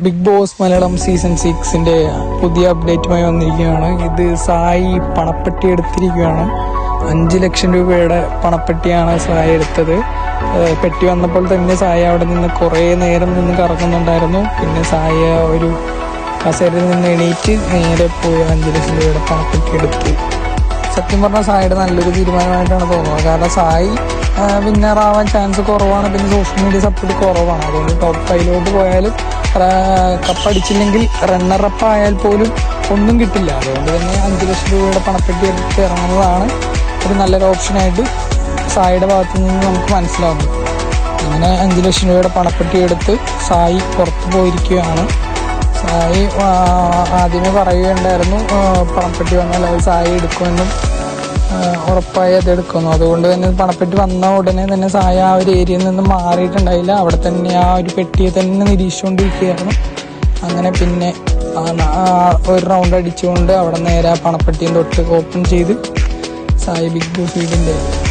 Big boss Malayalam season 6-ന്റെ പുതിയ അപ്ഡേറ്റുമായി വന്നിരിക്കുകയാണ്. ഇത് സായി പണപ്പെട്ടി എടുത്തിരിക്കുകയാണ്. 5 ലക്ഷം രൂപയുടെ പണപ്പെട്ടിയാണ് സായി എടുത്തത്. പെട്ടി വന്നപ്പോൾ തന്നെ സായി അവിടെ നിന്ന് കുറേ നേരം നിന്ന് കറങ്ങുന്നുണ്ടായിരുന്നു. പിന്നെ സായി ഒരു കസേരയിൽ നിന്ന് എണീറ്റ് നേരെ പോയി 5 ലക്ഷം രൂപയുടെ പണപ്പെട്ടി എടുത്തു. സത്യം പറഞ്ഞാൽ സായിയുടെ നല്ലൊരു തീരുമാനമായിട്ടാണ് തോന്നുന്നത്. കാരണം സായി വിന്നറാവാൻ ചാൻസ് കുറവാണ്. പിന്നെ സോഷ്യൽ മീഡിയ സപ്പോർട്ട് കുറവാണ്. അതുകൊണ്ട് ടോപ്പ് 5 പോയാലും കപ്പടിച്ചില്ലെങ്കിൽ റണ്ണറപ്പ് ആയാൽ പോലും ഒന്നും കിട്ടില്ല. അതുകൊണ്ട് തന്നെ 5 ലക്ഷം രൂപയുടെ പണപ്പെട്ടി എടുത്ത് ഇറങ്ങുന്നതാണ് ഒരു നല്ലൊരു ഓപ്ഷനായിട്ട് സായിയുടെ ഭാഗത്തു നിന്ന് നമുക്ക് മനസ്സിലാവുന്നു. അങ്ങനെ 5 ലക്ഷം രൂപയുടെ പണപ്പെട്ടി എടുത്ത് സായി പുറത്തു പോയിരിക്കുകയാണ്. സായി ആദ്യമേ പറയുകയുണ്ടായിരുന്നു പണപ്പെട്ടി വന്നാൽ അത് സായി എടുക്കുമെന്നും ഉറപ്പായി അത് എടുക്കുന്നു. അതുകൊണ്ട് തന്നെ പണപ്പെട്ടി വന്ന ഉടനെ തന്നെ സായി ആ ഒരു ഏരിയയിൽ നിന്ന് മാറിയിട്ടുണ്ടായില്ല. അവിടെ തന്നെ ആ ഒരു പെട്ടിയെ തന്നെ നിരീക്ഷിച്ചുകൊണ്ടിരിക്കുകയായിരുന്നു. അങ്ങനെ പിന്നെ ഒരു റൗണ്ട് അടിച്ചുകൊണ്ട് അവിടെ നേരെ ആ പണപ്പെട്ടിയും തൊട്ട് ഓപ്പൺ ചെയ്ത് സായി ബിഗ് ബോസ് വീടിൻ്റെ